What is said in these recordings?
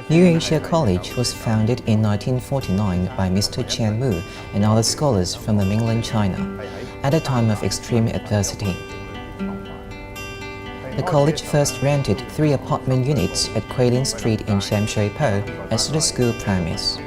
New Asia College was founded in 1949 by Mr. Qian Mu and other scholars from the mainland China, at a time of extreme adversity. The college first rented 3 apartment units at Guilin Street in Shamshui-Po as the school premise.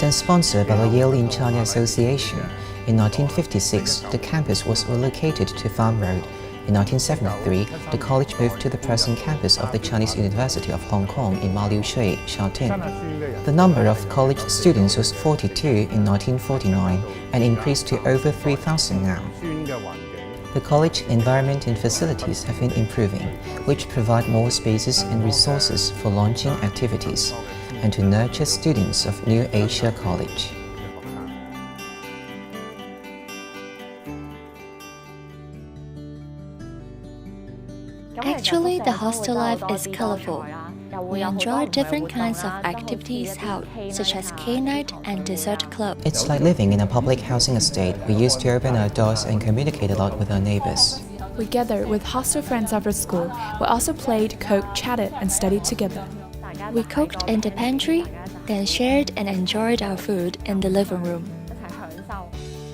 Then sponsored by the Yale China Association, in 1956 the campus was relocated to Farm Road. In 1973, the college moved to the present campus of the Chinese University of Hong Kong in Ma Liu Shui, Shaotin. The number of college students was 42 in 1949 and increased to over 3,000 now. The college environment and facilities have been improving, which provide more spaces and resources for launching activities and to nurture students of New Asia College. Actually, the hostel life is colorful. We enjoy different kinds of activities held, such as K-night and dessert club. It's like living in a public housing estate. We used to open our doors and communicate a lot with our neighbors. We gathered with hostel friends after school. We also played, cooked, chatted, and studied together. We cooked in the pantry, then shared and enjoyed our food in the living room.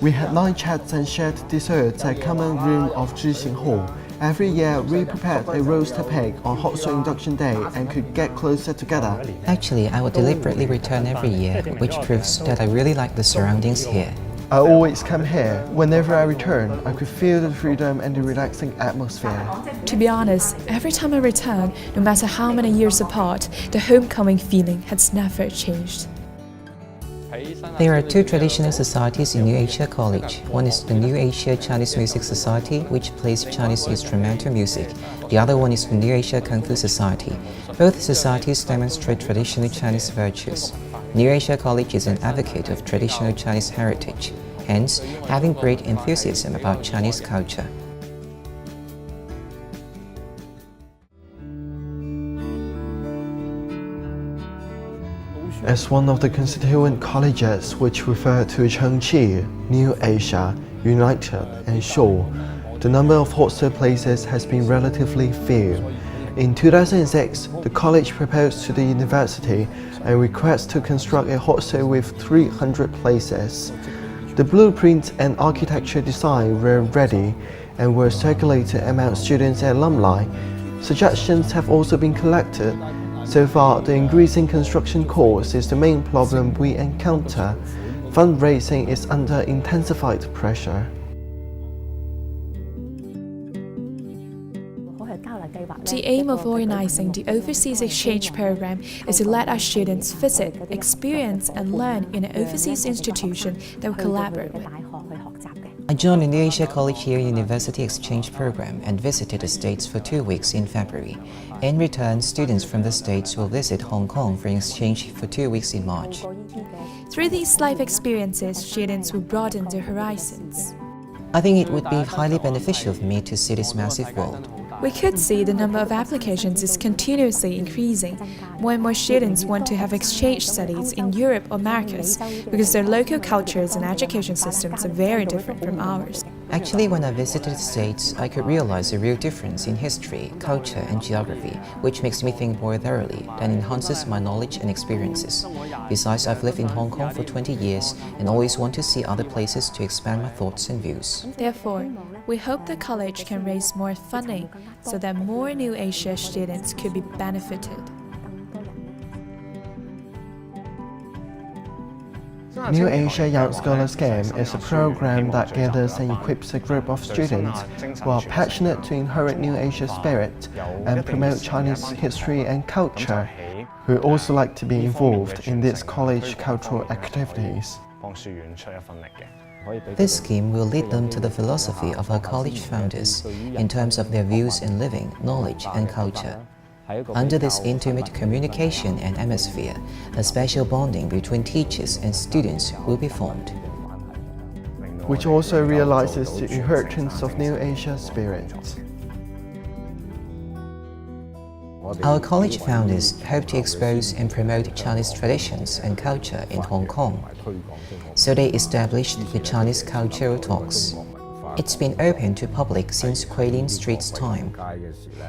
We had light chats and shared desserts at common room of Zhixing Hall. Every year, we prepared a roasted pig on Hot Stove Induction Day and could get closer together. Actually, I would deliberately return every year, which proves that I really like the surroundings here. I always come here. Whenever I return, I could feel the freedom and the relaxing atmosphere. To be honest, every time I return, no matter how many years apart, the homecoming feeling has never changed. There are 2 traditional societies in New Asia College. One is the New Asia Chinese Music Society, which plays Chinese instrumental music. The other one is the New Asia Kung Fu Society. Both societies demonstrate traditional Chinese virtues. New Asia College is an advocate of traditional Chinese heritage, hence having great enthusiasm about Chinese culture. As one of the constituent colleges which refer to Chengchi, New Asia, United, and Shaw, the number of hostel places has been relatively few. In 2006, the college proposed to the university a request to construct a hostel with 300 places. The blueprints and architecture design were ready and were circulated among students and alumni. Suggestions have also been collected. So far, the increasing construction cost is the main problem we encounter. Fundraising is under intensified pressure. The aim of organizing the Overseas Exchange Program is to let our students visit, experience, and learn in an overseas institution that we collaborate with. I joined the New Asia College Yale University Exchange Program and visited the States for 2 weeks in February. In return, students from the States will visit Hong Kong for an exchange for 2 weeks in March. Through these life experiences, students will broaden their horizons. I think it would be highly beneficial for me to see this massive world. We could see the number of applications is continuously increasing. More and more students want to have exchange studies in Europe or Americas because their local cultures and education systems are very different from ours. Actually, when I visited the States, I could realize a real difference in history, culture, and geography, which makes me think more thoroughly and enhances my knowledge and experiences. Besides, I've lived in Hong Kong for 20 years and always want to see other places to expand my thoughts and views. Therefore, we hope the college can raise more funding so that more New Asia students could be benefited. New Asia Young Scholars Game is a program that gathers and equips a group of students who are passionate to inherit New Asia spirit and promote Chinese history and culture, who also like to be involved in these college cultural activities. This scheme will lead them to the philosophy of our college founders in terms of their views in living, knowledge, and culture. Under this intimate communication and atmosphere, a special bonding between teachers and students will be formed, which also realizes the inheritance of New Asia spirit. Our college founders hope to expose and promote Chinese traditions and culture in Hong Kong, so they established the Chinese Cultural Talks. It's been open to public since Guilin Street's time,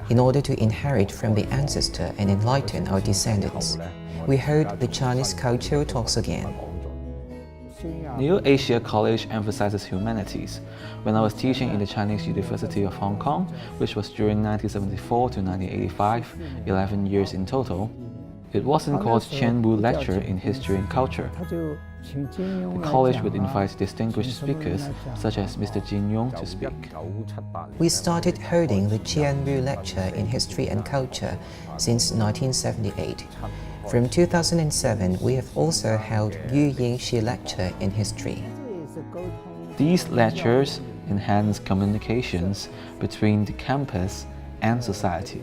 in order to inherit from the ancestor and enlighten our descendants. We hold the Chinese cultural talks again. New Asia College emphasizes humanities. When I was teaching in the Chinese University of Hong Kong, which was during 1974 to 1985, 11 years in total, it wasn't called Qianwu Lecture in History and Culture. The college would invite distinguished speakers such as Mr. Jin Yong to speak. We started holding the Qianwu Lecture in History and Culture since 1978. From 2007, we have also held Yu Yingxi Lecture in History. These lectures enhance communications between the campus and society.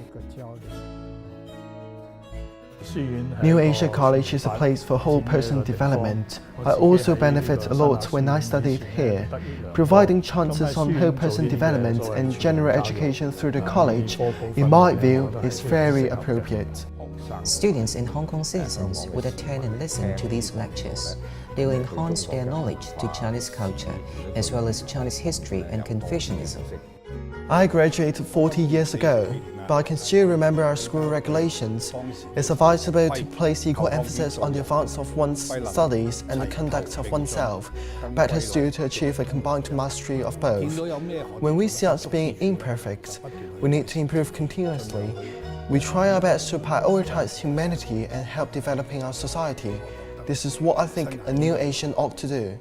New Asia College is a place for whole person development. I also benefit a lot when I studied here. Providing chances on whole person development and general education through the college, in my view, is very appropriate. Students and Hong Kong citizens would attend and listen to these lectures. They will enhance their knowledge to Chinese culture, as well as Chinese history and Confucianism. I graduated 40 years ago, but I can still remember our school regulations. It's advisable to place equal emphasis on the advance of one's studies and the conduct of oneself, better still to achieve a combined mastery of both. When we see us being imperfect, we need to improve continuously. We try our best to prioritize humanity and help developing our society. This is what I think a new Asian ought to do.